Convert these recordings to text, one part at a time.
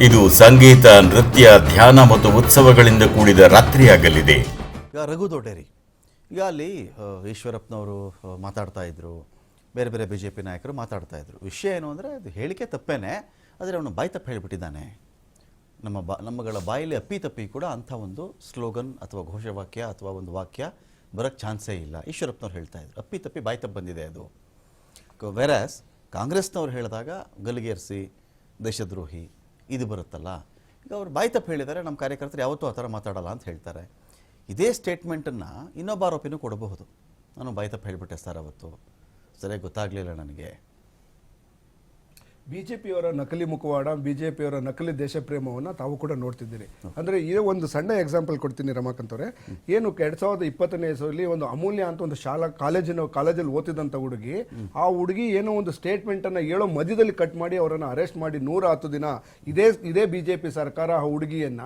ಇದು ಸಂಗೀತ, ನೃತ್ಯ, ಧ್ಯಾನ ಮತ್ತು ಉತ್ಸವಗಳಿಂದ ಕೂಡಿದ ರಾತ್ರಿಯಾಗಲಿದೆ. ಈಗ ರಘು ದೊಡ್ಡೇರಿ ಈಗ ಅಲ್ಲಿ ಈಶ್ವರಪ್ಪನವರು ಮಾತಾಡ್ತಾ ಇದ್ರು, ಬೇರೆ ಬೇರೆ ಬಿ ಜೆ ಪಿ ನಾಯಕರು ಮಾತಾಡ್ತಾ ಇದ್ರು. ವಿಷಯ ಏನು ಅಂದರೆ ಅದು ಹೇಳಿಕೆ ತಪ್ಪೇನೆ, ಆದರೆ ಅವನು ಬಾಯಿ ತಪ್ಪು ಹೇಳಿಬಿಟ್ಟಿದ್ದಾನೆ. ನಮ್ಮಗಳ ಬಾಯಲ್ಲಿ ಅಪ್ಪಿ ಕೂಡ ಅಂಥ ಒಂದು ಸ್ಲೋಗನ್ ಅಥವಾ ಘೋಷವಾಕ್ಯ ಅಥವಾ ಒಂದು ವಾಕ್ಯ ಬರೋಕ್ಕೆ ಚಾನ್ಸೇ ಇಲ್ಲ. ಈಶ್ವರಪ್ಪನವ್ರು ಹೇಳ್ತಾ ಇದ್ರು, ಅಪ್ಪಿ ತಪ್ಪಿ ಬಾಯಿ ತಪ್ಪು ಬಂದಿದೆ ಅದು. ವೆರಾಸ್ ಕಾಂಗ್ರೆಸ್ನವ್ರು ಹೇಳಿದಾಗ ಗಲ್ಲಿಗೇರಿಸಿ ದೇಶದ್ರೋಹಿ ಇದು ಬರುತ್ತಲ್ಲ. ಈಗ ಅವ್ರು ಬಾಯಿ ತಪ್ಪು ಹೇಳಿದ್ದಾರೆ, ನಮ್ಮ ಕಾರ್ಯಕರ್ತರು ಯಾವತ್ತೂ ಆ ಥರ ಮಾತಾಡಲ್ಲ ಅಂತ ಹೇಳ್ತಾರೆ. ಇದೇ ಸ್ಟೇಟ್ಮೆಂಟನ್ನು ಇನ್ನೊಬ್ಬ ಆರೋಪಿನೂ ಕೊಡಬಹುದು. ನಾನು ಬಾಯಿ ತಪ್ಪು ಹೇಳಿಬಿಟ್ಟೆ ಸರ್, ಅವತ್ತು ಸರಿಯಾಗಿ ಗೊತ್ತಾಗಲಿಲ್ಲ ನನಗೆ. ಬಿಜೆಪಿಯವರ ನಕಲಿ ಮುಖವಾಡ, ಬಿಜೆಪಿಯವರ ನಕಲಿ ದೇಶ ಪ್ರೇಮವನ್ನು ತಾವು ಕೂಡ ನೋಡ್ತಿದ್ದೀರಿ. ಅಂದರೆ ಇದೇ ಒಂದು ಸಣ್ಣ ಎಕ್ಸಾಂಪಲ್ ಕೊಡ್ತೀನಿ ರಮಾಕಾಂತ್ ಅವರೇ. ಏನು 2020ನೇ ಇಸವಿಯಲ್ಲಿ ಒಂದು ಅಮೂಲ್ಯ ಅಂತ ಒಂದು ಕಾಲೇಜಲ್ಲಿ ಓದ್ತಿದ್ದಂಥ ಹುಡುಗಿ, ಆ ಹುಡುಗಿ ಏನೋ ಒಂದು ಸ್ಟೇಟ್ಮೆಂಟನ್ನು ಹೇಳೋ ಮಧ್ಯದಲ್ಲಿ ಕಟ್ ಮಾಡಿ ಅವರನ್ನು ಅರೆಸ್ಟ್ ಮಾಡಿ 110 ದಿನ ಇದೇ ಬಿಜೆಪಿ ಸರ್ಕಾರ ಆ ಹುಡುಗಿಯನ್ನ,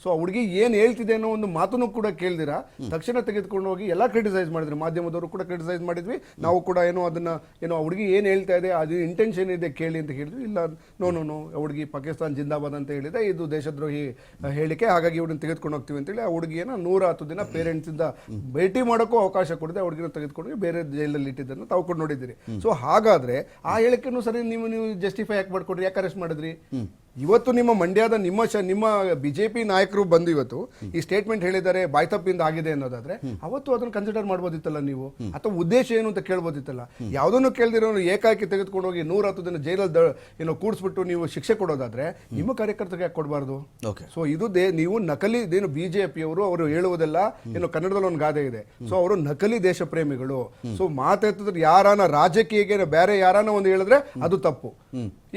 ಸೊ ಆ ಹುಡುಗಿ ಏನು ಹೇಳ್ತಿದೆ ಅನ್ನೋ ಒಂದು ಮಾತನ್ನು ಕೂಡ ಕೇಳ್ದಿರಾ ತಕ್ಷಣ ತೆಗೆದುಕೊಂಡು ಹೋಗಿ ಎಲ್ಲ ಕ್ರಿಟಿಸೈಸ್ ಮಾಡಿದ್ರಿ. ಮಾಧ್ಯಮದವರು ಕೂಡ ಕ್ರಿಟಿಸೈಸ್ ಮಾಡಿದ್ವಿ, ನಾವು ಕೂಡ ಏನೋ ಅದನ್ನ ಏನೋ ಆ ಹುಡುಗಿ ಏನು ಹೇಳ್ತಾ ಇದೆ, ಅದು ಇಂಟೆನ್ಷನ್ ಇದೆ ಕೇಳಿ ಅಂತ ಹೇಳಿದ್ವಿ. ಇಲ್ಲ, ನೋ ಹುಡುಗಿ ಪಾಕಿಸ್ತಾನ್ ಜಿಂದಾಬಾದ್ ಅಂತ ಹೇಳಿದೆ, ಇದು ದೇಶದ್ರೋಹಿ ಹೇಳಿಕೆ, ಹಾಗಾಗಿ ಇವ್ರನ್ನ ತೆಗೆದುಕೊಂಡು ಹೋಗ್ತೀವಿ ಅಂತೇಳಿ ಆ ಹುಡುಗಿಯನ್ನ 110 ದಿನ ಪೇರೆಂಟ್ಸ್ ಇಂದ ಭೇಟಿ ಮಾಡೋಕ್ಕೂ ಅವಕಾಶ ಕೊಡದೆ ಆ ಹುಡುಗಿನ ತೆಗೆದುಕೊಂಡು ಬೇರೆ ಜೈಲಲ್ಲಿ ಇಟ್ಟಿದ್ದನ್ನು ತಾವು ಕೂಡ ನೋಡಿದ್ದೀರಿ. ಸೊ ಹಾಗಾದ್ರೆ ಆ ಹೇಳಿಕೆನೂ ಸರಿ ನೀವು ಜಸ್ಟಿಫೈ ಯಾಕೆ ಮಾಡ್ಕೊಡ್ರಿ, ಯಾಕೆ ಅರೆಸ್ಟ್ ಮಾಡಿದ್ರಿ? ಇವತ್ತು ನಿಮ್ಮ ಮಂಡ್ಯದ ನಿಮ್ಮ ಬಿಜೆಪಿ ನಾಯಕರು ಬಂದು ಇವತ್ತು ಈ ಸ್ಟೇಟ್ಮೆಂಟ್ ಹೇಳಿದ್ದಾರೆ, ಬಾಯ್ತಪ್ಪಿಂದ ಆಗಿದೆ ಅನ್ನೋದಾದ್ರೆ ಅವತ್ತು ಅದನ್ನು ಕನ್ಸಿಡರ್ ಮಾಡ್ಬೋದಿತ್ತಲ್ಲ ನೀವು, ಅಥವಾ ಉದ್ದೇಶ ಏನು ಅಂತ ಕೇಳ್ಬೋದಿತ್ತಲ್ಲ. ಯಾವುದನ್ನು ಕೇಳ್ದಿರೋ ಏಕಾಏಕಿ ತೆಗೆದುಕೊಂಡು ಹೋಗಿ 110 ದಿನ ಜೈಲಲ್ಲಿ ಏನೋ ಕೂಡಿಸ್ಬಿಟ್ಟು ನೀವು ಶಿಕ್ಷೆ ಕೊಡೋದಾದ್ರೆ ನಿಮ್ಮ ಕಾರ್ಯಕರ್ತರಿಗೆ ಯಾಕೆ ಕೊಡಬಾರ್ದು? ಸೊ ಇದು ನೀವು ನಕಲಿ ಏನು ಬಿಜೆಪಿಯವರು ಅವರು ಹೇಳುವುದೆಲ್ಲ ಏನು ಕನ್ನಡದಲ್ಲಿ ಒಂದು ಗಾದೆ ಇದೆ, ಸೊ ಅವರು ನಕಲಿ ದೇಶ ಪ್ರೇಮಿಗಳು. ಸೊ ಮಾತಾಡ್ತಿದ್ರೆ ಯಾರಾನ ರಾಜಕೀಯಕ್ಕೆ ಬೇರೆ ಯಾರಾನ ಒಂದು ಹೇಳಿದ್ರೆ ಅದು ತಪ್ಪು.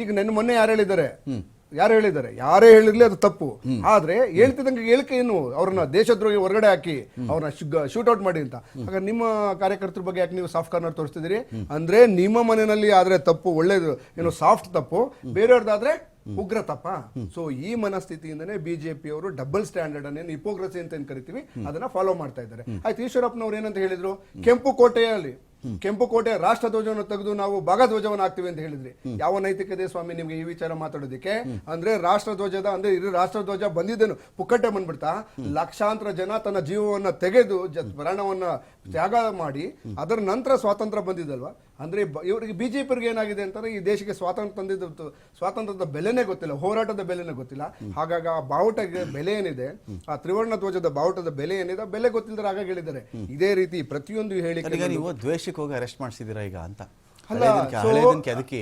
ಈಗ ನನ್ನ ಮೊನ್ನೆ ಯಾರು ಹೇಳಿದ್ದಾರೆ, ಯಾರೇ ಹೇಳಿರ್ಲಿ ಅದು ತಪ್ಪು. ಆದ್ರೆ ಹೇಳ್ತಿದ್ದಂಗೆ ಹೇಳಿಕೆ ಏನು, ಅವ್ರನ್ನ ದೇಶದ್ರೋಹಿ ಹೊರಗಡೆ ಹಾಕಿ ಅವ್ರನ್ನ ಶೂಟ್ಔಟ್ ಮಾಡಿ ಅಂತ. ಹಾಗಾದ್ರೆ ನಿಮ್ಮ ಕಾರ್ಯಕರ್ತರ ಬಗ್ಗೆ ಯಾಕೆ ನೀವು ಸಾಫ್ಟ್ ಕಾರ್ನರ್ ತೋರಿಸ್ತಿದ್ದೀರಿ? ಅಂದ್ರೆ ನಿಮ್ಮ ಮನೆಯಲ್ಲಿ ಆದ್ರೆ ತಪ್ಪು ಒಳ್ಳೇದು ಏನು ಸಾಫ್ಟ್ ತಪ್ಪು, ಬೇರೆಯವ್ರದ್ದಾದ್ರೆ ಉಗ್ರ ತಪ್ಪ. ಸೊ ಈ ಮನಸ್ಥಿತಿಯಿಂದನೇ ಬಿಜೆಪಿಯವರು ಡಬಲ್ ಸ್ಟ್ಯಾಂಡರ್ಡ್ ಅನ್ನೇನು ಹಿಪೋಕ್ರಸಿ ಅಂತ ಏನ್ ಕರಿತೀವಿ ಅದನ್ನ ಫಾಲೋ ಮಾಡ್ತಾ ಇದ್ದಾರೆ. ಆಯ್ತು, ಈಶ್ವರಪ್ಪನವ್ರು ಏನಂತ ಹೇಳಿದ್ರು, ಕೆಂಪು ಕೋಟೆಯ ರಾಷ್ಟ್ರ ಧ್ವಜವನ್ನು ತೆಗೆದು ನಾವು ಭಾಗಧ್ವಜವನ್ನು ಹಾಕ್ತಿವಿ ಅಂತ ಹೇಳಿದ್ರಿ. ಯಾವ ನೈತಿಕತೆ ಸ್ವಾಮಿ ನಿಮ್ಗೆ ಈ ವಿಚಾರ ಮಾತಾಡೋದಕ್ಕೆ? ಅಂದ್ರೆ ರಾಷ್ಟ್ರಧ್ವಜದ ಅಂದ್ರೆ ಇದು ರಾಷ್ಟ್ರಧ್ವಜ ಬಂದಿದ್ದೇನು ಪುಕ್ಕಟ್ಟೆ ಬಂದ್ಬಿಡ್ತಾ? ಲಕ್ಷಾಂತರ ಜನ ತನ್ನ ಜೀವವನ್ನ ತೆಗೆದು ಪ್ರಾಣವನ್ನ ತ್ಯಾಗ ಮಾಡಿ ಅದರ ನಂತರ ಸ್ವಾತಂತ್ರ್ಯ ಬಂದಿದ್ದಲ್ವಾ? ಅಂದ್ರೆ ಇವರಿಗೆ ಬಿಜೆಪಿಯವ್ರಿಗೆ ಏನಾಗಿದೆ ಅಂತಂದ್ರೆ ಈ ದೇಶಕ್ಕೆ ಸ್ವಾತಂತ್ರ್ಯದ ಬೆಲೆನೇ ಗೊತ್ತಿಲ್ಲ, ಹೋರಾಟದ ಬೆಲೆನೇ ಗೊತ್ತಿಲ್ಲ. ಹಾಗಾಗಿ ಆ ಬಾವುಟಕ್ಕೆ ಬೆಲೆ ಏನಿದೆ, ಆ ತ್ರಿವರ್ಣ ಧ್ವಜದ ಬಾವುಟದ ಬೆಲೆ ಏನಿದೆ ಬೆಲೆ ಗೊತ್ತಿಲ್ಲದ್ರೆ ಹಾಗಾಗಿ ಹೇಳಿದ್ದಾರೆ. ಇದೇ ರೀತಿ ಪ್ರತಿಯೊಂದು ಹೇಳಿಕೆ ನೀವು ದ್ವೇಷಕ್ಕೆ ಹೋಗಿ ಅರೆಸ್ಟ್ ಮಾಡಿಸಿದಿರಾ ಈಗ ಅಂತ ಅದಕ್ಕೆ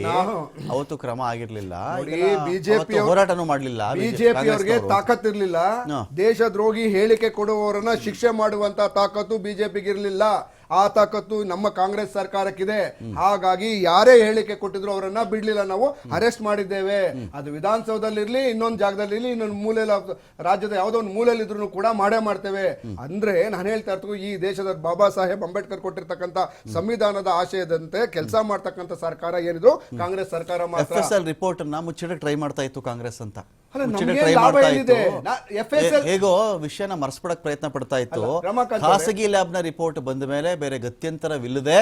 ಅವತ್ತು ಕ್ರಮ ಆಗಿರ್ಲಿಲ್ಲ, ಬಿಜೆಪಿ ಹೋರಾಟನೂ ಮಾಡಲಿಲ್ಲ, ಬಿಜೆಪಿ ಅವರಿಗೆ ತಾಕತ್ತಿರ್ಲಿಲ್ಲ. ದೇಶದ್ರೋಹಿ ಹೇಳಿಕೆ ಕೊಡುವವರನ್ನ ಶಿಕ್ಷೆ ಮಾಡುವಂತ ತಾಕತ್ತು ಬಿಜೆಪಿಗೆ ಇರ್ಲಿಲ್ಲ. ಆ ತಾಕತ್ತು ನಮ್ಮ ಕಾಂಗ್ರೆಸ್ ಸರ್ಕಾರಕ್ಕಿದೆ. ಹಾಗಾಗಿ ಯಾರೇ ಹೇಳಿಕೆ ಕೊಟ್ಟಿದ್ರು ಅವರನ್ನ ಬಿಡ್ಲಿಲ್ಲ, ನಾವು ಅರೆಸ್ಟ್ ಮಾಡಿದ್ದೇವೆ. ಅದು ವಿಧಾನಸೌಧದಲ್ಲಿರ್ಲಿ, ಇನ್ನೊಂದು ಜಾಗದಲ್ಲಿ ಇರ್ಲಿ, ಇನ್ನೊಂದು ಮೂಲೆಯಲ್ಲಿ ರಾಜ್ಯದ ಯಾವುದೋ ಒಂದು ಮೂಲೆಯಲ್ಲಿ ಇದ್ರು ಕೂಡ ಮಾಡೇ ಮಾಡ್ತೇವೆ. ಅಂದ್ರೆ ನಾನು ಹೇಳ್ತಾ ಇರ್ತೀವಿ, ಈ ದೇಶದ ಬಾಬಾ ಸಾಹೇಬ್ ಅಂಬೇಡ್ಕರ್ ಕೊಟ್ಟಿರ್ತಕ್ಕಂಥ ಸಂವಿಧಾನದ ಆಶಯದಂತೆ ಕೆಲಸ ಮಾಡ್ತಕ್ಕಂಥ ಸರ್ಕಾರ ಏನಿದ್ರು ಕಾಂಗ್ರೆಸ್ ಸರ್ಕಾರ ಮಾತ್ರ. ರಿಪೋರ್ಟ್ ಅನ್ನ ಮುಚ್ಚಿಡಕ್ಕೆ ಟ್ರೈ ಮಾಡ್ತಾ ಇತ್ತು ಕಾಂಗ್ರೆಸ್ ಅಂತ. ಹೇಗೋ ವಿಷಯನ ಮರೆಸ್ಬಿಡಕ್ ಪ್ರಯತ್ನ ಪಡ್ತಾ ಇತ್ತು. ಖಾಸಗಿ ಲ್ಯಾಬ್ ನ ರಿಪೋರ್ಟ್ ಬಂದ ಮೇಲೆ ಬೇರೆ ಗತ್ಯಂತರವಿಲ್ಲದೆ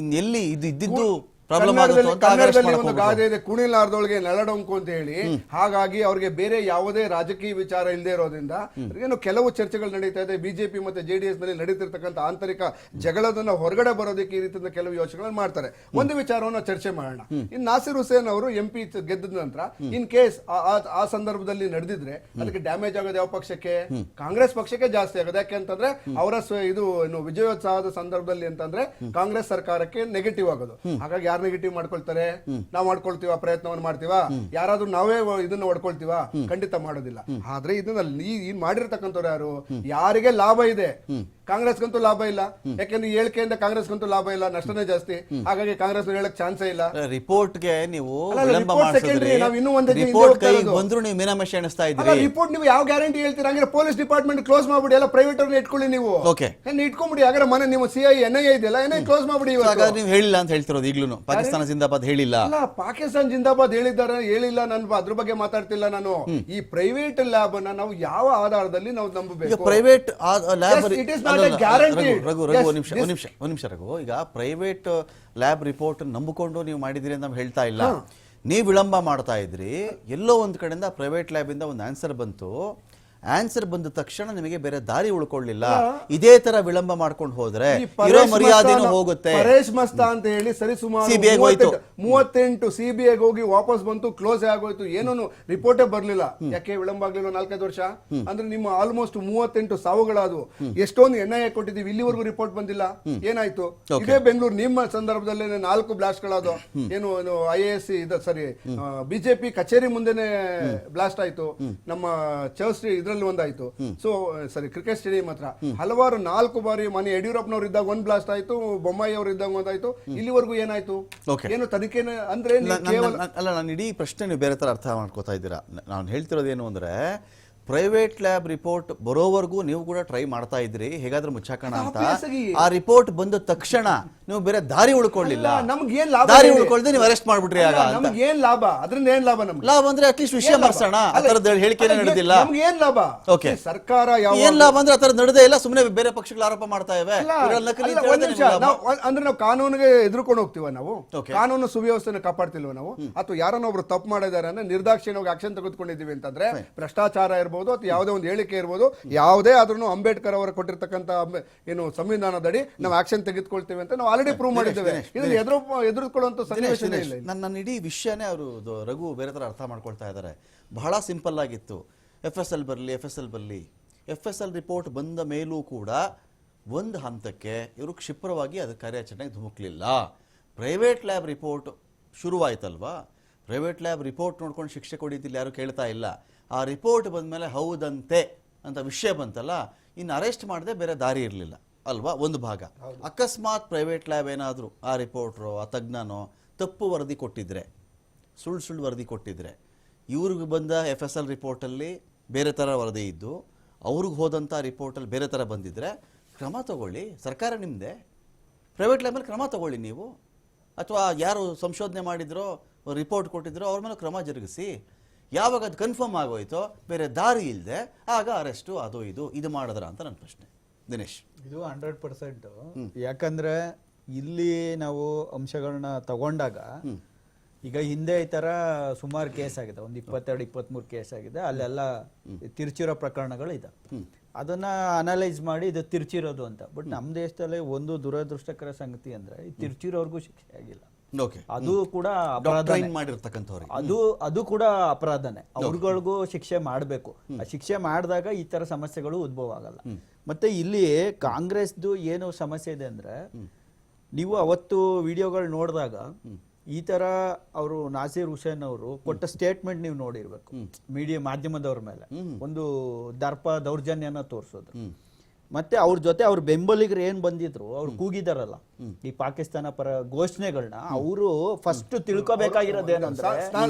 ಇನ್ನೆಲ್ಲಿ ಇದು ಇದ್ದಿದ್ದು ಒಂದು ಗಾದೆ ಇದೆ, ಕುಣಿಲಾರ್ದೊಳಗೆ ನೆಲಡೊಂಕು ಅಂತ ಹೇಳಿ. ಹಾಗಾಗಿ ಅವ್ರಿಗೆ ಬೇರೆ ಯಾವುದೇ ರಾಜಕೀಯ ವಿಚಾರ ಇಲ್ಲದೆ ಇರೋದ್ರಿಂದ ಏನು ಕೆಲವು ಚರ್ಚೆಗಳು ನಡೀತಾ ಇದೆ. ಬಿಜೆಪಿ ಮತ್ತೆ ಜೆಡಿಎಸ್ ನಲ್ಲಿ ನಡೀತಿರ್ತಕ್ಕಂಥ ಆಂತರಿಕ ಜಗಳದನ್ನ ಹೊರಗಡೆ ಬರೋದಕ್ಕೆ ಈ ರೀತಿಯಿಂದ ಕೆಲವು ಯೋಚನೆಗಳು ಮಾಡ್ತಾರೆ. ಒಂದು ವಿಚಾರವನ್ನು ಚರ್ಚೆ ಮಾಡೋಣ. ಇನ್ನು ನಾಸಿರ್ ಹುಸೇನ್ ಅವರು MP ಗೆದ್ದ ನಂತರ ಇನ್ ಕೇಸ್ ಆ ಸಂದರ್ಭದಲ್ಲಿ ನಡೆದಿದ್ರೆ ಅದಕ್ಕೆ ಡ್ಯಾಮೇಜ್ ಆಗೋದು ಯಾವ ಪಕ್ಷಕ್ಕೆ? ಕಾಂಗ್ರೆಸ್ ಪಕ್ಷಕ್ಕೆ ಜಾಸ್ತಿ ಆಗೋದು. ಯಾಕೆಂತಂದ್ರೆ ಅವರ ಇದು ವಿಜಯೋತ್ಸವದ ಸಂದರ್ಭದಲ್ಲಿ ಅಂತಂದ್ರೆ ಕಾಂಗ್ರೆಸ್ ಸರ್ಕಾರಕ್ಕೆ ನೆಗೆಟಿವ್ ಆಗೋದು. ಹಾಗಾಗಿ ಯಾರು ನೆಗೆಟಿವ್ ಮಾಡ್ಕೊಳ್ತಾರೆ? ನಾವು ಮಾಡ್ಕೊಳ್ತೀವ, ಪ್ರಯತ್ನವನ್ನು ಮಾಡ್ತೀವ? ಯಾರಾದ್ರೂ ನಾವೇ ಇದನ್ನ ಹೊಡ್ಕೊಳ್ತೀವ? ಖಂಡಿತ ಮಾಡೋದಿಲ್ಲ. ಆದ್ರೆ ಇದನ್ನ ಮಾಡಿರ್ತಕ್ಕಂಥವ್ರು ಯಾರು? ಯಾರಿಗೆ ಲಾಭ ಇದೆ? ಕಾಂಗ್ರೆಸ್ಗಂತೂ ಲಾಭ ಇಲ್ಲ. ಯಾಕೆಂದ್ರೆ ಹೇಳಿಕೆಯಿಂದ ಕಾಂಗ್ರೆಸ್ಗಂತೂ ಲಾಭ ಇಲ್ಲ, ನಷ್ಟನೇ ಜಾಸ್ತಿ. ಹಾಗಾಗಿ ಕಾಂಗ್ರೆಸ್ ಹೇಳಕ್ ಚಾನ್ಸೇ ಇಲ್ಲ. ರಿಪೋರ್ಟ್ಗೆ ನೀವು ರಿಪೋರ್ಟ್ ನೀವು ಯಾವ ಗ್ಯಾರಂಟಿ ಹೇಳ್ತೀರಾ? ಹಂಗಾರೆ ಪೊಲೀಸ್ ಡಿಪಾರ್ಟ್ಮೆಂಟ್ ಕ್ಲೋಸ್ ಮಾಡ್ಬಿಡಿ, ಎಲ್ಲ ಪ್ರೈವೇಟ್ ಅವ್ರನ್ನ ಇಟ್ಕೊಳ್ಳಿ ನೀವು. ಇಟ್ಕೊಂಡ್ಬಿಡಿ. ಹಾಗಾದ್ರೆ ಮನೆ ನಿಮ್ಮ CI NIA ಇದೆಯಲ್ಲ, NIA ಕ್ಲೋಸ್ ಮಾಡ್ಬಿಡಿ. ನೀವು ಹೇಳಿಲ್ಲ ಅಂತ ಹೇಳ್ತಿರೋದು ಈಗಲೂ. ಪಾಕಿಸ್ತಾನ ಜಿಂದಾಬಾದ್ ಹೇಳಿಲ್ಲ. ಪಾಕಿಸ್ತಾನ ಜಿಂದಾಬಾದ್ ಹೇಳಿಲ್ಲ. ನಾನು ಅದ್ರ ಬಗ್ಗೆ ಮಾತಾಡ್ತಿಲ್ಲ. ನಾನು ಈ ಪ್ರೈವೇಟ್ ಲ್ಯಾಬ್ ಅನ್ನ ನಾವು ಯಾವ ಆಧಾರದಲ್ಲಿ ನಾವು ನಂಬಬೇಕು? ಪ್ರೈವೇಟ್ ಲ್ಯಾಬ್ ನಿಮಿಷ ರಘು, ಈಗ ಪ್ರೈವೇಟ್ ಲ್ಯಾಬ್ ರಿಪೋರ್ಟ್ ನಂಬಿಕೊಂಡು ನೀವು ಮಾಡಿದಿರಿ ಅಂತ ನಾವು ಹೇಳ್ತಾ ಇಲ್ಲ. ನೀವು ವಿಳಂಬ ಮಾಡ್ತಾ ಇದ್ರಿ, ಎಲ್ಲೋ ಒಂದು ಕಡೆಯಿಂದ ಪ್ರೈವೇಟ್ ಲ್ಯಾಬಿಂದ ಒಂದು ಆನ್ಸರ್ ಬಂತು. ಆನ್ಸರ್ ಬಂದ ತಕ್ಷಣ ನಿಮಗೆ ಬೇರೆ ದಾರಿ ಉಳ್ಕೊಳ್ಳಿಲ್ಲ. ಇದೇ ತರ ವಿಳಂಬ ಮಾಡ್ಕೊಂಡು ಹೋದ್ರೆ ಇರೋ ಮರ್ಯಾದೆನೂ ಹೋಗುತ್ತೆ. ಪರೇಶ್ ಮಸ್ತಾ ಅಂತ ಹೇಳಿ ಸರಿ ಸುಮಾರು 38 ಸಿಬಿಐ ಹೋಗಿ ವಾಪಸ್ ಬಂತು, ಕ್ಲೋಸ್ ಆಗೋಯ್ತು, ಏನೂ ರಿಪೋರ್ಟೇ ಬರ್ಲಿಲ್ಲ. ಯಾಕೆ ವಿಳಂಬ ಆಗ್ಲಿಲ್ಲ? 4-5 ವರ್ಷ ಅಂದ್ರೆ ನಿಮ್ಮ ಆಲ್ಮೋಸ್ಟ್ 38 ಸಾವುಗಳಾದವು. ಎಷ್ಟೊಂದು NIA ಕೊಟ್ಟಿದೀವಿ, ಇಲ್ಲಿವರೆಗೂ ರಿಪೋರ್ಟ್ ಬಂದಿಲ್ಲ. ಏನಾಯ್ತು? ಇದೇ ಬೆಂಗಳೂರು ನಿಮ್ಮ ಸಂದರ್ಭದಲ್ಲಿ 4 ಬ್ಲಾಸ್ಟ್ ಗಳಾದವು. ಏನು IAS ಸರಿ ಬಿಜೆಪಿ ಕಚೇರಿ ಮುಂದೆನೆ ಬ್ಲಾಸ್ಟ್ ಆಯ್ತು. ನಮ್ಮ ಚೌಸ್ಟ್ರಿ ಇದ್ರಲ್ಲಿ ಒಂದಾಯ್ತು. ಸೊ ಸರಿ ಕ್ರಿಕೆಟ್ ಸ್ಟೇಡಿಯಂ ಹತ್ರ ಹಲವಾರು 4 ಬಾರಿ ಮನೆ ಯಡಿಯೂರಪ್ಪನವ್ರು ಇದ್ದಾಗ ಒಂದ್ ಬ್ಲಾಸ್ಟ್ ಆಯ್ತು, ಬೊಮ್ಮಾಯಿ ಅವರು ಇದ್ದಾಗ ಒಂದಾಯ್ತು. ಇಲ್ಲಿವರೆಗೂ ಏನಾಯ್ತು? ಏನು ತನಿಖೆ ಅಂದ್ರೆ ಅಲ್ಲ, ನಾನು ಇಡೀ ಪ್ರಶ್ನೆ ನೀವು ಬೇರೆ ತರ ಅರ್ಥ ಮಾಡ್ಕೋತಾ ಇದ್ದೀರಾ. ನಾನು ಹೇಳ್ತಿರೋದೇನು ಅಂದ್ರೆ ಪ್ರೈವೇಟ್ ಲ್ಯಾಬ್ ರಿಪೋರ್ಟ್ ಬರೋವರೆಗೂ ನೀವು ಕೂಡ ಟ್ರೈ ಮಾಡ್ತಾ ಇದ್ರಿ ಹೇಗಾದ್ರೂ ಮುಚ್ಚಾಕೋಣ ಅಂತ. ಆ ರಿಪೋರ್ಟ್ ಬಂದ ತಕ್ಷಣ ನೀವು ಬೇರೆ ದಾರಿ ಉಳ್ಕೊಳ್ಳಿಲ್ಲ. ನಮ್ಗೆ ಏನ್ ಲಾಭ? ದಾರಿ ಉಳ್ಕೊಳ್ಳದೆ ನೀವು ಅರೆಸ್ಟ್ ಮಾಡ್ಬಿಟ್ರಿ. ಆಗ ನಮ್ಗೆ ಏನ್ ಲಾಭ? ಅದರಿಂದ ಏನ್ ಲಾಭ? ನಮ್ಗೆ ಲಾಭ ಅಂದ್ರೆ ಅಟ್ಲೀಸ್ಟ್ ವಿಷಯ ಮರ್ಸೋಣ. ಆ ತರದ ಹೇಳಿಕೆ ನಡೆದಿಲ್ಲ. ನಮ್ಗೆ ಏನ್ ಲಾಭ? ಓಕೆ, ಸರ್ಕಾರ ಏನ್ ಲಾಭ ಅಂದ್ರೆ ಆ ತರದ್ ನಡೆದೇ ಇಲ್ಲ. ಸುಮ್ಮನೆ ಬೇರೆ ಪಕ್ಷಗಳು ಆರೋಪ ಮಾಡ್ತಾ ಇವೆ. ಅಂದ್ರೆ ನಾವು ಕಾನೂನಿಗೆ ಎದುರ್ಕೊಂಡು ಹೋಗ್ತೀವ? ನಾವು ಕಾನೂನು ಸುವ್ಯವಸ್ಥೆನ ಕಾಪಾಡ್ತಿಲ್ವ ನಾವು? ಅಥವಾ ಯಾರನ್ನ ಒಬ್ರು ತಪ್ಪು ಮಾಡಿದಾರೆ ಅಂದ್ರೆ ನಿರ್ದಾಕ್ಷಿಣ್ಯವಾಗಿ ಆಕ್ಷನ್ ತೆಗೆದುಕೊಂಡಿದೀವಿ ಅಂತಂದ್ರೆ ಭ್ರಷ್ಟಾಚಾರ ಇರ್ಬೋದು ಅಥವಾ ಯಾವುದೇ ಒಂದು ಹೇಳಿಕೆ ಇರ್ಬೋದು, ಯಾವುದೇ ಆದ್ರೂ ಅಂಬೇಡ್ಕರ್ ಅವರು ಕೊಟ್ಟಿರ್ತಕ್ಕಂಥ ಏನು ಸಂವಿಧಾನದಡಿ ನಾವು ಆಕ್ಷನ್ ತೆಗೆದುಕೊಳ್ತೇವೆ ಅಂತ ನಾವು ಆಲ್ರೆಡಿ ಪ್ರೂವ್ ಮಾಡಿದ್ದೇವೆ. ಇದನ್ನ ಎದುರುಕೊಳ್ಳುವಂತ ಸನ್ನಿವೇಶನೇ ಇಲ್ಲ. ನನ್ನ ಇಡೀ ವಿಷಯನೇ ಅವರು ರಘು ಬೇರೆ ತರ ಅರ್ಥ ಮಾಡ್ಕೊಳ್ತಾ ಇದ್ದಾರೆ. ಬಹಳ ಸಿಂಪಲ್ ಆಗಿತ್ತು. FSL ಬರಲಿ. FSL ರಿಪೋರ್ಟ್ ಬಂದ ಮೇಲೂ ಕೂಡ ಒಂದು ಹಂತಕ್ಕೆ ಇವರು ಕ್ಷಿಪ್ರವಾಗಿ ಅದಕ್ಕೆ ಕಾರ್ಯಾಚರಣೆಗೆ ಧುಮುಕ್ಲಿಲ್ಲ. ಪ್ರೈವೇಟ್ ಲ್ಯಾಬ್ ರಿಪೋರ್ಟ್ ಶುರುವಾಯ್ತಲ್ವಾ, ಪ್ರೈವೇಟ್ ಲ್ಯಾಬ್ ರಿಪೋರ್ಟ್ ನೋಡ್ಕೊಂಡು ಶಿಕ್ಷೆ ಕೊಡಿತಿಲ್ಲ, ಯಾರು ಕೇಳ್ತಾ ಇಲ್ಲ. ಆ ರಿಪೋರ್ಟ್ ಬಂದಮೇಲೆ ಹೌದಂತೆ ಅಂತ ವಿಷಯ ಬಂತಲ್ಲ, ಇನ್ನು ಅರೆಸ್ಟ್ ಮಾಡದೆ ಬೇರೆ ದಾರಿ ಇರಲಿಲ್ಲ ಅಲ್ವಾ? ಒಂದು ಭಾಗ. ಅಕಸ್ಮಾತ್ ಪ್ರೈವೇಟ್ ಲ್ಯಾಬ್ ಏನಾದರೂ ಆ ರಿಪೋರ್ಟ್ರೋ ಆ ತಜ್ಞನೋ ತಪ್ಪು ವರದಿ ಕೊಟ್ಟಿದ್ರೆ, ಸುಳ್ಳು ವರದಿ ಕೊಟ್ಟಿದ್ರೆ, ಇವ್ರಿಗೆ ಬಂದ FSL ರಿಪೋರ್ಟಲ್ಲಿ ಬೇರೆ ಥರ ವರದಿ ಇದ್ದು ಅವ್ರಿಗೆ ಹೋದಂಥ ರಿಪೋರ್ಟಲ್ಲಿ ಬೇರೆ ಥರ ಬಂದಿದ್ರೆ ಕ್ರಮ ತಗೊಳ್ಳಿ. ಸರ್ಕಾರ ನಿಮ್ಮದೇ. ಪ್ರೈವೇಟ್ ಲ್ಯಾಬಲ್ಲಿ ಕ್ರಮ ತಗೊಳ್ಳಿ ನೀವು. ಅಥವಾ ಯಾರು ಸಂಶೋಧನೆ ಮಾಡಿದ್ರೋ ರಿಪೋರ್ಟ್ ಕೊಟ್ಟಿದ್ರೋ ಅವ್ರ ಮೇಲೆ ಕ್ರಮ ಜರುಗಿಸಿ. ಯಾವಾಗ ಅದು ಕನ್ಫರ್ಮ್ ಆಗೋಯ್ತೋ ಬೇರೆ ದಾರಿ ಇಲ್ಲದೆ ಆಗ ಅರೆಸ್ಟು ಅದು ಇದು ಮಾಡಿದ್ರ ಅಂತ ನನ್ನ ಪ್ರಶ್ನೆ. ದಿನೇಶ್, ಇದು 100%. ಯಾಕಂದ್ರೆ ಇಲ್ಲಿ ನಾವು ಅಂಶಗಳನ್ನ ತಗೊಂಡಾಗ ಈಗ ಹಿಂದೆ ಈ ತರ ಸುಮಾರು ಕೇಸ್ ಆಗಿದೆ, ಒಂದು 22-23 ಕೇಸ್ ಆಗಿದೆ. ಅಲ್ಲೆಲ್ಲ ತಿರ್ಚಿರೋ ಪ್ರಕರಣಗಳು ಇದೆ. ಅದನ್ನ ಅನಲೈಸ್ ಮಾಡಿ ಇದು ತಿರ್ಚಿರೋದು ಅಂತ. ಬಟ್ ನಮ್ಮ ದೇಶದಲ್ಲಿ ಒಂದು ದುರದೃಷ್ಟಕರ ಸಂಗತಿ ಅಂದ್ರೆ ಈ ತಿರ್ಚಿರೋರ್ಗೂ ಶಿಕ್ಷೆ ಆಗಿಲ್ಲ. ಅದು ಕೂಡ ಅದು ಕೂಡ ಅಪರಾಧನೇ. ಅವ್ರಗಳಿಗೂ ಶಿಕ್ಷೆ ಮಾಡಬೇಕು. ಆ ಶಿಕ್ಷೆ ಮಾಡಿದಾಗ ಈ ತರ ಸಮಸ್ಯೆಗಳು ಉದ್ಭವ ಆಗಲ್ಲ. ಮತ್ತೆ ಇಲ್ಲಿ ಕಾಂಗ್ರೆಸ್ದು ಏನು ಸಮಸ್ಯೆ ಇದೆ ಅಂದ್ರೆ, ನೀವು ಅವತ್ತು ವಿಡಿಯೋಗಳು ನೋಡಿದಾಗ ಈ ತರ ಅವರು ನಾಸೀರ್ ಹುಸೇನ್ ಅವರು ಕೊಟ್ಟ ಸ್ಟೇಟ್ಮೆಂಟ್ ನೀವು ನೋಡಿರ್ಬೇಕು. ಮೀಡಿಯಾ ಮಾಧ್ಯಮದವ್ರ ಮೇಲೆ ಒಂದು ದೌರ್ಜನ್ಯನ ತೋರಿಸೋದು. ಮತ್ತೆ ಅವ್ರ ಜೊತೆ ಅವ್ರ ಬೆಂಬಲಿಗರು ಏನ್ ಬಂದಿದ್ರು, ಅವ್ರು ಕೂಗಿದಾರಲ್ಲ ಈ ಪಾಕಿಸ್ತಾನ ಪರ ಘೋಷಣೆಗಳನ್ನ, ಅವರು ಫಸ್ಟ್ ತಿಳ್ಕೊಬೇಕಾಗಿರೋದೇನಂದ್ರೆ,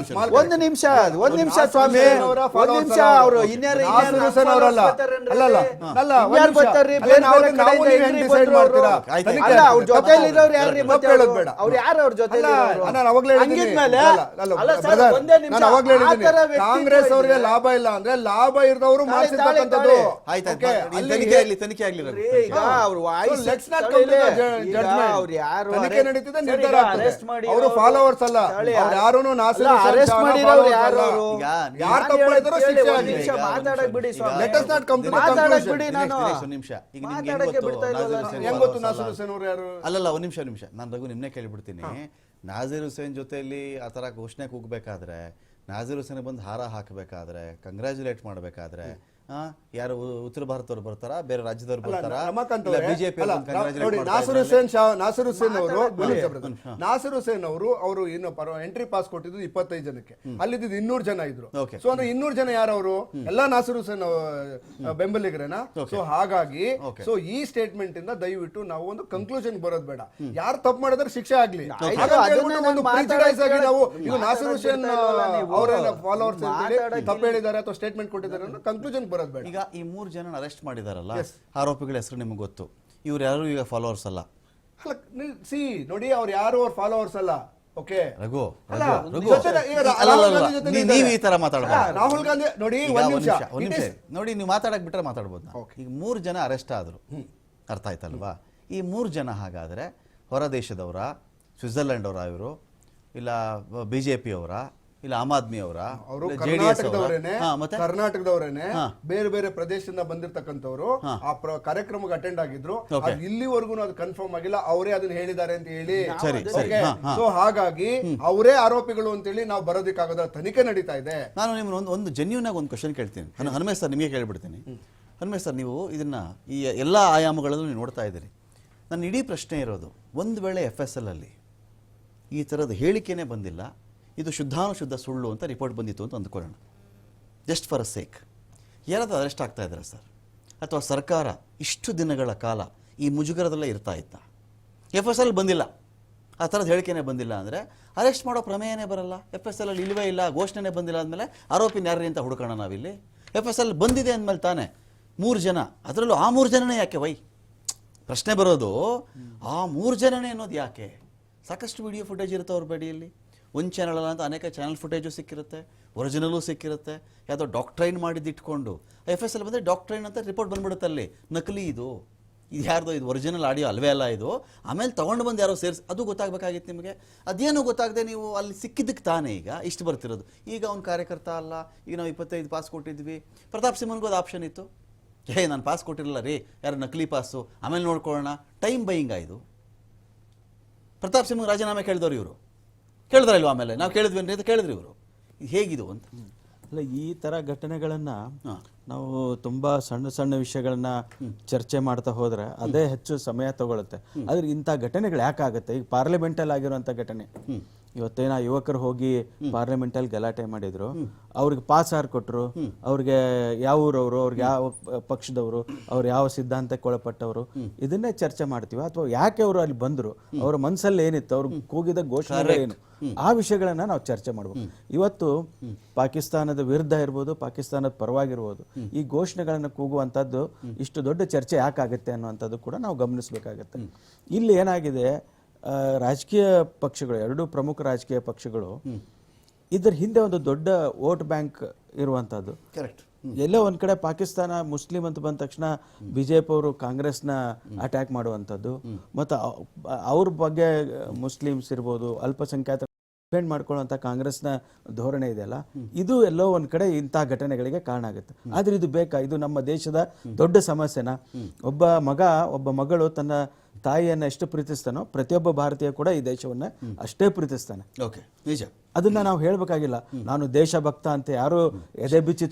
ಒಂದು ನಿಮಿಷ ಸ್ವಾಮಿ, ಒಂದ್ ನಿಮಿಷ. ಅವರು ಅವ್ರ ಜೊತೆಲಿರೋರು ಯಾರ್ರಿ? ಅವ್ರು ಯಾರು ಅವ್ರ ಜೊತೆ? ಕಾಂಗ್ರೆಸ್ ಅವ್ರಿಗೆ ಲಾಭ ಇಲ್ಲ ಅಂದ್ರೆ ಲಾಭ ಇರೋರು ಮಾಡಿರ್ತಕ್ಕಂಥದ್ದು. ಅವರು ಫಾಲೋವರ್ಸ್ ಅಲ್ಲ, ಯಾರು ಅಲ್ಲಲ್ಲ. ಒಂದ್ ನಿಮಿಷ ನಾನು ರಘು ನಿಮ್ನೆ ಕೇಳಿಬಿಡ್ತೀನಿ. ನಾಜೀರ್ ಹುಸೇನ್ ಜೊತೆಯಲ್ಲಿ ಆ ತರ ಘೋಷಣೆ ಕೂಗ್ಬೇಕಾದ್ರೆ, ನಾಜೀರ್ ಹುಸೇನ್ ಬಂದು ಹಾರ ಹಾಕಬೇಕಾದ್ರೆ, ಕಂಗ್ರಾಚುಲೇಟ್ ಮಾಡಬೇಕಾದ್ರೆ ಯಾರು ಉತ್ತರ ಭಾರತದವ್ರು ಬರ್ತಾರ, ಬೇರೆ ರಾಜ್ಯದವ್ರು ಬರ್ತಾರ? ಬಿಜೆಪಿ ನಾಸೀರ್ ಹುಸೇನ್ ಅವರು ಇನ್ನು ಎಂಟ್ರಿ ಪಾಸ್ ಕೊಟ್ಟಿದ್ದು 25 ಜನಕ್ಕೆ, ಅಲ್ಲಿದ್ದು 200 ಜನ ಇದ್ರು. ಸೊ ಅಂದ್ರೆ 200 ಜನ ಯಾರವರು? ಎಲ್ಲಾ ನಾಸೀರ್ ಹುಸೇನ್ ಬೆಂಬಲಿಗರೇನಾ? ಸೊ ಹಾಗಾಗಿ ಸೊ ಈ ಸ್ಟೇಟ್ಮೆಂಟ್ ಇಂದ ದಯವಿಟ್ಟು ನಾವು ಒಂದು ಕನ್ಕ್ಲೂಷನ್ ಬರೋದು ಬೇಡ. ಯಾರು ತಪ್ಪು ಮಾಡಿದ್ರೆ ಶಿಕ್ಷೆ ಆಗ್ಲಿ. ನಾವು ಇದು ನಾಸೀರ್ ಹುಸೇನ್ ಅವರ ಫಾಲೋವರ್ಸ್ ತಪ್ಪು ಹೇಳಿದ್ದಾರೆ ಅಥವಾ ಸ್ಟೇಟ್ಮೆಂಟ್ ಕೊಟ್ಟಿದ್ದಾರೆ ಅನ್ನೋ ಕನ್ಕ್ಲೂಷನ್. ಈಗ ಈ 3 ಜನ ಅರೆಸ್ಟ್ ಮಾಡಿದಾರಲ್ಲ, ಆರೋಪಿಗಳ ಹೆಸರು ನಿಮ್ಗೆ ಗೊತ್ತು. ಇವ್ರು ಯಾರು ಈಗ ಫಾಲೋವರ್ಸ್ ಅಲ್ಲ. ನೋಡಿ, ಅವ್ರು ಯಾರು ಅವ್ರ ಫಾಲೋವರ್ಸ್ ಅಲ್ಲ. ಓಕೆ ರಘು, ನೀವು ಈ ತರ ಮಾತಾಡಬಹುದು. ರಾಹುಲ್ ಗಾಂಧಿ ನೋಡಿ, ನೋಡಿ ನೀವು ಮಾತಾಡಕ್ ಬಿಟ್ರೆ ಮಾತಾಡ್ಬೋದು. ಈಗ 3 ಜನ ಅರೆಸ್ಟ್ ಆದ್ರು, ಅರ್ಥ ಆಯ್ತಲ್ವಾ? ಈ 3 ಜನ ಹಾಗಾದ್ರೆ ಹೊರ ದೇಶದವರ, ಸ್ವಿಟ್ಜರ್ಲೆಂಡ್ ಅವರ, ಇವರು ಇಲ್ಲ BJP ಅವರ, ಇಲ್ಲ ಆಮ್ ಆದ್ಮಿ ಅವರ, ಅವರು JDS ಕರ್ನಾಟಕದವರೇನೆ, ಕರ್ನಾಟಕದವರೇನೆ ಬೇರೆ ಬೇರೆ ಪ್ರದೇಶದಿಂದ ಬಂದಿರತಕ್ಕಂಥವ್ರು ಆ ಕಾರ್ಯಕ್ರಮಕ್ಕೆ ಅಟೆಂಡ್ ಆಗಿದ್ರು. ಅದು ಇಲ್ಲಿವರೆಗೂ ಅದು ಕನ್ಫರ್ಮ್ ಆಗಿಲ್ಲ, ಅವರೇ ಅದನ್ನ ಹೇಳಿದ್ದಾರೆ ಅಂತ ಹೇಳಿ. ಸೊ ಹಾಗಾಗಿ ಅವರೇ ಆರೋಪಿಗಳು ಅಂತೇಳಿ ನಾವು ಬರೋದಕ್ಕಾಗದ, ತನಿಖೆ ನಡೀತಾ ಇದೆ. ನಾನು ನಿಮ್ಮನ್ನು ಒಂದು ಜೆನ್ಯೂನ್ ಆಗಿ ಒಂದು ಕ್ವಶನ್ ಕೇಳ್ತೀನಿ. ಹನುಮೇಶ್ ಸರ್, ನಿಮಗೆ ಕೇಳಿಬಿಡ್ತೀನಿ. ಹನುಮೇಶ್ ಸರ್, ನೀವು ಇದನ್ನ ಈ ಎಲ್ಲ ಆಯಾಮಗಳಲ್ಲೂ ನೀವು ನೋಡ್ತಾ ಇದ್ದೀರಿ. ನನ್ನ ಇಡೀ ಪ್ರಶ್ನೆ ಇರೋದು, ಒಂದು ವೇಳೆ FSL ಅಲ್ಲಿ ಈ ಥರದ ಹೇಳಿಕೆನೇ ಬಂದಿಲ್ಲ, ಇದು ಶುದ್ಧಾನುಶುದ್ಧ ಸುಳ್ಳು ಅಂತ ರಿಪೋರ್ಟ್ ಬಂದಿತ್ತು ಅಂತ ಅಂದ್ಕೊಳ್ಳೋಣ, ಜಸ್ಟ್ ಫಾರ್ ಅ ಸೇಕ್, ಯಾರಾದರೂ ಅರೆಸ್ಟ್ ಆಗ್ತಾ ಇದ್ದಾರೆ ಸರ್? ಅಥವಾ ಸರ್ಕಾರ ಇಷ್ಟು ದಿನಗಳ ಕಾಲ ಈ ಮುಜುಗರದಲ್ಲೇ ಇರ್ತಾ ಇತ್ತಾ? FSL ಬಂದಿಲ್ಲ, ಆ ಥರದ ಹೇಳಿಕೆನೇ ಬಂದಿಲ್ಲ ಅಂದರೆ ಅರೆಸ್ಟ್ ಮಾಡೋ ಪ್ರಮೇಯನೇ ಬರಲ್ಲ. FSL ಅಲ್ಲಿ ಇಲ್ಲವೇ ಇಲ್ಲ, ಘೋಷಣೆನೇ ಬಂದಿಲ್ಲ ಅಂದಮೇಲೆ ಆರೋಪಿನ ಯಾರ್ರಿ ಅಂತ ಹುಡುಕೋಣ ನಾವಿಲ್ಲಿ? FSL ಬಂದಿದೆ ಅಂದಮೇಲೆ ತಾನೇ 3 ಜನ, ಅದರಲ್ಲೂ ಆ 3 ಜನನೇ ಯಾಕೆ ವೈ? ಪ್ರಶ್ನೆ ಬರೋದು ಆ 3 ಜನನೇ ಅನ್ನೋದು ಯಾಕೆ? ಸಾಕಷ್ಟು ವಿಡಿಯೋ ಫುಟೇಜ್ ಇರುತ್ತೆ ಅವ್ರ ಬಡಿಯಲ್ಲಿ. ಒಂದು ಚಾನಲ್ ಅಲ್ಲ ಅಂತ ಅನೇಕ ಚಾನಲ್ ಫುಟೇಜು ಸಿಕ್ಕಿರುತ್ತೆ, ಒರಿಜಿನಲ್ಲೂ ಸಿಕ್ಕಿರುತ್ತೆ. ಯಾವುದೋ ಡಾಕ್ಟ್ರೈನ್ ಮಾಡಿದ್ದು ಇಟ್ಕೊಂಡು FSL ಬಂದರೆ ಡಾಕ್ಟ್ರೈನ್ ಅಂತ ರಿಪೋರ್ಟ್ ಬಂದ್ಬಿಡುತ್ತೆ, ಅಲ್ಲಿ ನಕಲಿ ಇದು ಯಾರ್ದೋ, ಇದು ಒರಿಜಿನಲ್ ಆಡಿಯೋ ಅಲ್ವೇ ಅಲ್ಲ ಇದು. ಆಮೇಲೆ ತೊಗೊಂಡು ಬಂದು ಯಾರೋ ಸೇರಿಸಿ, ಅದು ಗೊತ್ತಾಗಬೇಕಾಗಿತ್ತು ನಿಮಗೆ. ಅದೇನು ಗೊತ್ತಾಗದೆ ನೀವು ಅಲ್ಲಿ ಸಿಕ್ಕಿದ್ದಕ್ಕೆ ತಾನೇ ಈಗ ಇಷ್ಟು ಬರ್ತಿರೋದು. ಈಗ ಅವ್ನ ಕಾರ್ಯಕರ್ತ ಅಲ್ಲ, ಈಗ ನಾವು 25 ಪಾಸ್ ಕೊಟ್ಟಿದ್ವಿ. ಪ್ರತಾಪ್ ಸಿಂಹನ್ಗೂ ಅದು ಆಪ್ಷನ್ ಇತ್ತು, ನಾನು ಪಾಸ್ ಕೊಟ್ಟಿರಲಿಲ್ಲ ರೀ, ಯಾರು ನಕಲಿ ಪಾಸು, ಆಮೇಲೆ ನೋಡ್ಕೊಳ್ಳೋಣ. ಟೈಮ್ ಬೈಯಿಂಗ್ ಆಯಿತು. ಪ್ರತಾಪ್ ಸಿಂಹ ರಾಜೀನಾಮೆ ಕೇಳಿದವ್ರು ಇವರು ಕೇಳಿದ್ರಲ್ವ? ಆಮೇಲೆ ನಾವು ಕೇಳಿದ್ವಿ ಅಂತ ಕೇಳಿದ್ರಿ ಇವರು. ಹೇಗಿದು ಅಂತ ಅಲ್ಲ, ಈ ತರ ಘಟನೆಗಳನ್ನ ನಾವು ತುಂಬಾ ಸಣ್ಣ ಸಣ್ಣ ವಿಷಯಗಳನ್ನ ಚರ್ಚೆ ಮಾಡ್ತಾ ಹೋದ್ರೆ ಅದೇ ಹೆಚ್ಚು ಸಮಯ ತಗೊಳುತ್ತೆ. ಆದ್ರೆ ಇಂಥ ಘಟನೆಗಳು ಯಾಕಾಗುತ್ತೆ? ಈಗ ಪಾರ್ಲಿಮೆಂಟ್ ಅಲ್ಲಿ ಆಗಿರುವಂತ ಘಟನೆ, ಇವತ್ತೇನ ಯುವಕರು ಹೋಗಿ ಪಾರ್ಲಿಮೆಂಟ್ ಅಲ್ಲಿ ಗಲಾಟೆ ಮಾಡಿದ್ರು, ಅವ್ರಿಗೆ ಪಾಸ್ ಯಾರು ಕೊಟ್ರು, ಅವ್ರಿಗೆ ಯಾವ ಊರವರು, ಅವ್ರಿಗೆ ಯಾವ ಪಕ್ಷದವರು, ಅವ್ರು ಯಾವ ಸಿದ್ಧಾಂತಕ್ಕೆ ಒಳಪಟ್ಟವರು, ಇದನ್ನೇ ಚರ್ಚೆ ಮಾಡ್ತೀವಿ. ಅಥವಾ ಯಾಕೆ ಅವರು ಅಲ್ಲಿ ಬಂದ್ರು, ಅವ್ರ ಮನಸ್ಸಲ್ಲಿ ಏನಿತ್ತು, ಅವ್ರು ಕೂಗಿದ ಘೋಷಣೆಗಳೇನು, ಆ ವಿಷಯಗಳನ್ನ ನಾವು ಚರ್ಚೆ ಮಾಡ್ಬೇಕು. ಇವತ್ತು ಪಾಕಿಸ್ತಾನದ ವಿರುದ್ಧ ಇರ್ಬೋದು, ಪಾಕಿಸ್ತಾನದ ಪರವಾಗಿರ್ಬೋದು, ಈ ಘೋಷಣೆಗಳನ್ನು ಕೂಗುವಂಥದ್ದು ಇಷ್ಟು ದೊಡ್ಡ ಚರ್ಚೆ ಯಾಕಾಗುತ್ತೆ ಅನ್ನುವಂಥದ್ದು ಕೂಡ ನಾವು ಗಮನಿಸಬೇಕಾಗತ್ತೆ. ಇಲ್ಲಿ ಏನಾಗಿದೆ, ರಾಜಕೀಯ ಪಕ್ಷಗಳು, ಎರಡು ಪ್ರಮುಖ ರಾಜಕೀಯ ಪಕ್ಷಗಳು, ಇದರ ಹಿಂದೆ ಒಂದು ದೊಡ್ಡ ವೋಟ್ ಬ್ಯಾಂಕ್ ಇರುವಂತದ್ದು. ಕರೆಕ್ಟ್. ಎಲ್ಲೋ ಒಂದ್ ಕಡೆ ಪಾಕಿಸ್ತಾನ ಮುಸ್ಲಿಂ ಅಂತ ಬಂದ ತಕ್ಷಣ BJP ಅವರು ಕಾಂಗ್ರೆಸ್ನ ಅಟ್ಯಾಕ್ ಮಾಡುವಂಥದ್ದು, ಮತ್ತು ಅವ್ರ ಬಗ್ಗೆ ಮುಸ್ಲಿಮ್ಸ್ ಇರ್ಬೋದು, ಅಲ್ಪಸಂಖ್ಯಾತರ ಡಿಪೆಂಡ್ ಮಾಡ್ಕೊಳ್ಳುವಂಥ ಕಾಂಗ್ರೆಸ್ನ ಧೋರಣೆ ಇದೆಯಲ್ಲ, ಇದು ಎಲ್ಲೋ ಒಂದ್ ಕಡೆ ಇಂಥ ಘಟನೆಗಳಿಗೆ ಕಾರಣ ಆಗುತ್ತೆ. ಆದ್ರೆ ಇದು ಬೇಕಾ? ಇದು ನಮ್ಮ ದೇಶದ ದೊಡ್ಡ ಸಮಸ್ಯೆನ? ಒಬ್ಬ ಮಗಳು ತನ್ನ ತಾಯಿಯನ್ನ ಎಷ್ಟು ಪ್ರೀತಿಸ್ತಾನೋ ಪ್ರತಿಯೊಬ್ಬ ಭಾರತೀಯ ಕೂಡ ಈ ದೇಶವನ್ನ ಅಷ್ಟೇ ಪ್ರೀತಿಸ್ತಾನೆ. ಓಕೆ, ನಿಜ. ಅದನ್ನ ನಾವು ಹೇಳ್ಬೇಕಾಗಿಲ್ಲ. ನಾನು ದೇಶಭಕ್ತ ಅಂತ ಯಾರು ಎದೆ ಬಿಚ್ಚಿ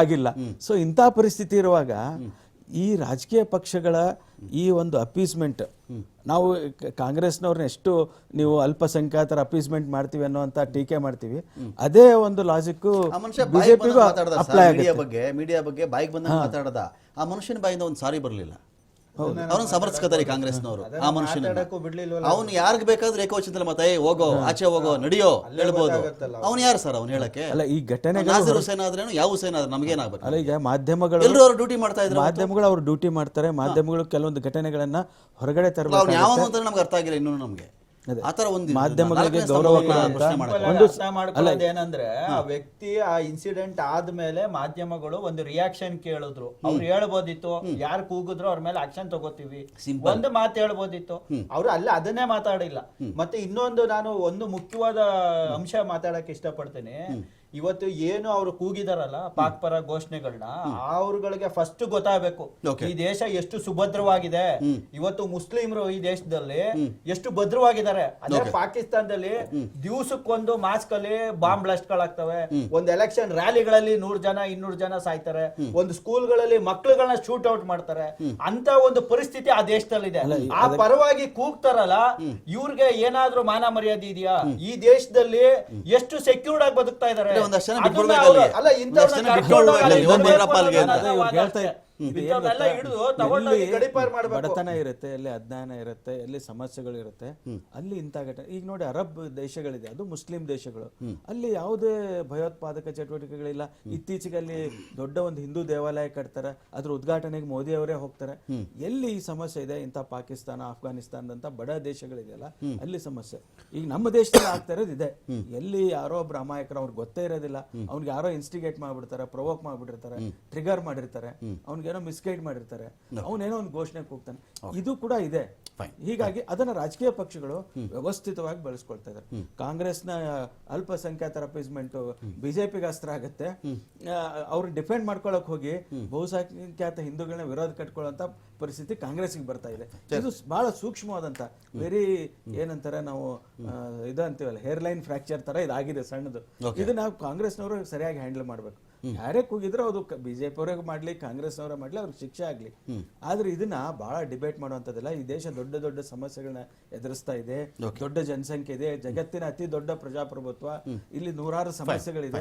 ಆಗಿಲ್ಲ. ಸೊ ಇಂಥ ಪರಿಸ್ಥಿತಿ ಇರುವಾಗ ಈ ರಾಜಕೀಯ ಪಕ್ಷಗಳ ಈ ಒಂದು ಅಪೀಸ್ಮೆಂಟ್, ನಾವು ಕಾಂಗ್ರೆಸ್ನವ್ರನ್ನ ಎಷ್ಟು ನೀವು ಅಲ್ಪಸಂಖ್ಯಾತರ ಅಪೀಸ್ಮೆಂಟ್ ಮಾಡ್ತೀವಿ ಅನ್ನುವಂತ ಟೀಕೆ ಮಾಡ್ತೀವಿ, ಅದೇ ಒಂದು ಲಾಜಿಕ್ ಬಿಜೆಪಿಗೂ ಅಪ್ಲೈ ಆಗುತ್ತೆ. ಮೀಡಿಯಾ ಬಗ್ಗೆ ಬಾಯಿಗೆ ಬಂದ ಮಾತಾಡದ ಆ ಮನುಷ್ಯನ ಬಾಯಿಂದ ಒಂದು ಸಾರಿ ಬರಲಿಲ್ಲ. ಅವನು ಸಮರ್ಥಿಸ್ಕೊತಾರೆ ಕಾಂಗ್ರೆಸ್ನವರು ಆ ಮನುಷ್ಯನ. ಅವನು ಯಾರಿಗೆ ಬೇಕಾದ್ರೆ ಏಕವಚನದಲ್ಲಿ ಮತ್ತೆ ಹೋಗೋ, ಆಚೆ ಹೋಗೋ, ನಡಿಯೋ ಹೇಳ್ಬೋದು. ಅವ್ನು ಯಾರು ಸರ್ ಅವ್ನು ಹೇಳಕ್ಕೆ? ಅಲ್ಲ, ಈ ಘಟನೆ ನಾಸಿರ್ ಹುಸೇನ್ ಆದ್ರೇನು ಯಾವ ಹುಸೇನ್ ಆದ್ರೆ ನಮಗೇನಾಗಬೇಕು? ಅಲ್ಲ, ಈಗ ಮಾಧ್ಯಮಗಳು ಎಲ್ಲರೂ ಅವ್ರು ಡ್ಯೂಟಿ ಮಾಡ್ತಾ ಇದ್ರು. ಮಾಧ್ಯಮಗಳು ಅವ್ರು ಡ್ಯೂಟಿ ಮಾಡ್ತಾರೆ. ಮಾಧ್ಯಮಗಳು ಕೆಲವೊಂದು ಘಟನೆಗಳನ್ನ ಹೊರಗಡೆ ತರಬೇಕು. ಅವ್ನು ಯಾವ ಅಂತ ನಮ್ಗೆ ಅರ್ಥ ಆಗಿಲ್ಲ ಇನ್ನೂ ನಮ್ಗೆ. ಮಾಧ್ಯಮಗಳಿಗೆ ಗೌರವ ಏನಂದ್ರೆ ಆ ವ್ಯಕ್ತಿ ಆ ಇನ್ಸಿಡೆಂಟ್ ಆದ್ಮೇಲೆ ಮಾಧ್ಯಮಗಳು ಒಂದು ರಿಯಾಕ್ಷನ್ ಕೇಳಿದ್ರು. ಅವ್ರು ಹೇಳ್ಬೋದಿತ್ತು, ಯಾರು ಕೂಗಿದ್ರು ಅವ್ರ ಮೇಲೆ ಆಕ್ಷನ್ ತಗೋತೀವಿ, ಒಂದು ಮಾತು ಹೇಳ್ಬೋದಿತ್ತು. ಅವ್ರು ಅಲ್ಲಿ ಅದನ್ನೇ ಮಾತಾಡಿಲ್ಲ. ಮತ್ತೆ ಇನ್ನೊಂದು, ನಾನು ಒಂದು ಮುಖ್ಯವಾದ ಅಂಶ ಮಾತಾಡಕ್ ಇಷ್ಟಪಡ್ತೀನಿ. ಇವತ್ತು ಏನು ಅವರು ಕೂಗಿದಾರಲ್ಲ ಪಾಕ್ ಪರ ಘೋಷಣೆಗಳನ್ನ, ಅವ್ರಗಳಿಗೆ ಫಸ್ಟ್ ಗೊತ್ತಾಗಬೇಕು ಈ ದೇಶ ಎಷ್ಟು ಸುಭದ್ರವಾಗಿದೆ. ಇವತ್ತು ಮುಸ್ಲಿಮರು ಈ ದೇಶದಲ್ಲಿ ಎಷ್ಟು ಭದ್ರವಾಗಿದ್ದಾರೆ. ಅದೇ ಪಾಕಿಸ್ತಾನದಲ್ಲಿ ದಿವಸಕ್ಕೊಂದು ಮಾಸ್ಕ್ ಅಲ್ಲಿ ಬಾಂಬ್ ಬ್ಲಾಸ್ಟ್ ಗಳಾಗ್ತವೆ, ಒಂದು ಎಲೆಕ್ಷನ್ ರ್ಯಾಲಿಗಳಲ್ಲಿ 100 ಜನ 200 ಜನ ಸಾಯ್ತಾರೆ, ಒಂದು ಸ್ಕೂಲ್ಗಳಲ್ಲಿ ಮಕ್ಳುಗಳನ್ನ ಶೂಟ್ ಔಟ್ ಮಾಡ್ತಾರೆ. ಅಂತ ಒಂದು ಪರಿಸ್ಥಿತಿ ಆ ದೇಶದಲ್ಲಿದೆ. ಆ ಪರವಾಗಿ ಕೂಗ್ತಾರಲ್ಲ, ಇವ್ರಿಗೆ ಏನಾದ್ರೂ ಮಾನ ಮರ್ಯಾದೆ ಇದೆಯಾ? ಈ ದೇಶದಲ್ಲಿ ಎಷ್ಟು ಸೆಕ್ಯೂರ್ಡ್ ಆಗಿ ಬದುಕ್ತಾ ಇದಾರೆ. ಬಡತನ ಇರುತ್ತೆ, ಎಲ್ಲಿ ಅಜ್ಞಾನ ಇರುತ್ತೆ, ಎಲ್ಲಿ ಸಮಸ್ಯೆಗಳಿರುತ್ತೆ, ಅಲ್ಲಿ ಇಂಥ ಘಟನೆ. ಈಗ ನೋಡಿ, ಅರಬ್ ದೇಶಗಳಿದೆ, ಅದು ಮುಸ್ಲಿಂ ದೇಶಗಳು, ಅಲ್ಲಿ ಯಾವುದೇ ಭಯೋತ್ಪಾದಕ ಚಟುವಟಿಕೆಗಳಿಲ್ಲ. ಇತ್ತೀಚೆಗೆ ಅಲ್ಲಿ ದೊಡ್ಡ ಒಂದು ಹಿಂದೂ ದೇವಾಲಯ ಕಟ್ತಾರೆ, ಅದ್ರ ಉದ್ಘಾಟನೆಗೆ ಮೋದಿ ಅವರೇ ಹೋಗ್ತಾರೆ. ಎಲ್ಲಿ ಈ ಸಮಸ್ಯೆ ಇದೆ? ಇಂಥ ಪಾಕಿಸ್ತಾನ, ಅಫ್ಘಾನಿಸ್ತಾನದಂತ ಬಡ ದೇಶಗಳಿದೆಯಲ್ಲ, ಅಲ್ಲಿ ಸಮಸ್ಯೆ. ಈಗ ನಮ್ಮ ದೇಶದಲ್ಲಿ ಆಗ್ತಾ ಇರೋದು ಇದೆ. ಎಲ್ಲಿ ಯಾರೋ ಒಬ್ರು ಅಮಾಯಕರು, ಅವ್ರಿಗೆ ಗೊತ್ತೇ ಇರೋದಿಲ್ಲ, ಅವ್ನಿಗೆ ಯಾರೋ ಇನ್ಸ್ಟಿಗೇಟ್ ಮಾಡ್ಬಿಡ್ತಾರೆ, ಪ್ರೊವೋಕ್ ಮಾಡ್ಬಿಟ್ಟಿರ್ತಾರೆ, ಟ್ರಿಗರ್ ಮಾಡಿರ್ತಾರೆ, ಅವ್ನಿಗೇನೋ ಮಿಸ್ಗೈಡ್ ಮಾಡಿರ್ತಾರೆ, ಅವನೇನೋ ಒಂದು ಘೋಷಣೆ ಕೂಗ್ತಾನೆ. ಇದು ಕೂಡ ಇದೆ. Fine. ಹೀಗಾಗಿ ಅದನ್ನ ರಾಜಕೀಯ ಪಕ್ಷಗಳು ವ್ಯವಸ್ಥಿತವಾಗಿ ಬಳಸ್ಕೊಳ್ತಾ ಇದ್ದಾರೆ. ಕಾಂಗ್ರೆಸ್ನ ಅಲ್ಪಸಂಖ್ಯಾತರ ಅಪೀಸ್ಮೆಂಟ್ ಬಿಜೆಪಿಗೆ ಅಸ್ತ್ರ ಆಗತ್ತೆ. ಅವ್ರು ಡಿಫೆಂಡ್ ಮಾಡ್ಕೊಳಕ್ ಹೋಗಿ ಬಹುಸಂಖ್ಯಾತ ಹಿಂದೂಗಳನ್ನ ವಿರೋಧ ಕಟ್ಕೊಳ್ಳುವಂತ ಪರಿಸ್ಥಿತಿ ಕಾಂಗ್ರೆಸ್ಗೆ ಬರ್ತಾ ಇದೆ. ಇದು ಬಹಳ ಸೂಕ್ಷ್ಮವಾದಂತ ವೆರಿ ಏನಂತಾರೆ ನಾವು ಇದು ಅಂತೀವಲ್ಲ ಹೇರ್ಲೈನ್ ಫ್ರಾಕ್ಚರ್ ತರ ಇದಾಗಿದೆ ಸಣ್ಣದು. ಇದು ನಾವು ಕಾಂಗ್ರೆಸ್ನವರು ಸರಿಯಾಗಿ ಹ್ಯಾಂಡಲ್ ಮಾಡ್ಬೇಕು. ಯಾರೇ ಕೂಗಿದ್ರೆ ಅದು ಬಿಜೆಪಿ ಅವರೇ ಮಾಡ್ಲಿ ಕಾಂಗ್ರೆಸ್ನವರೇ ಮಾಡ್ಲಿ ಅವ್ರಿಗೆ ಶಿಕ್ಷೆ ಆಗ್ಲಿ. ಆದ್ರೆ ಇದನ್ನ ಬಹಳ ಡಿಬೇಟ್ ಮಾಡುವಂತದ್ದಲ್ಲ. ಈ ದೇಶ ದೊಡ್ಡ ದೊಡ್ಡ ಸಮಸ್ಯೆಗಳನ್ನ ಎದುರಿಸ್ತಾ ಇದೆ, ದೊಡ್ಡ ಜನಸಂಖ್ಯೆ ಇದೆ, ಜಗತ್ತಿನ ಅತಿ ದೊಡ್ಡ ಪ್ರಜಾಪ್ರಭುತ್ವ, ಇಲ್ಲಿ ನೂರಾರು ಸಮಸ್ಯೆಗಳಿದೆ.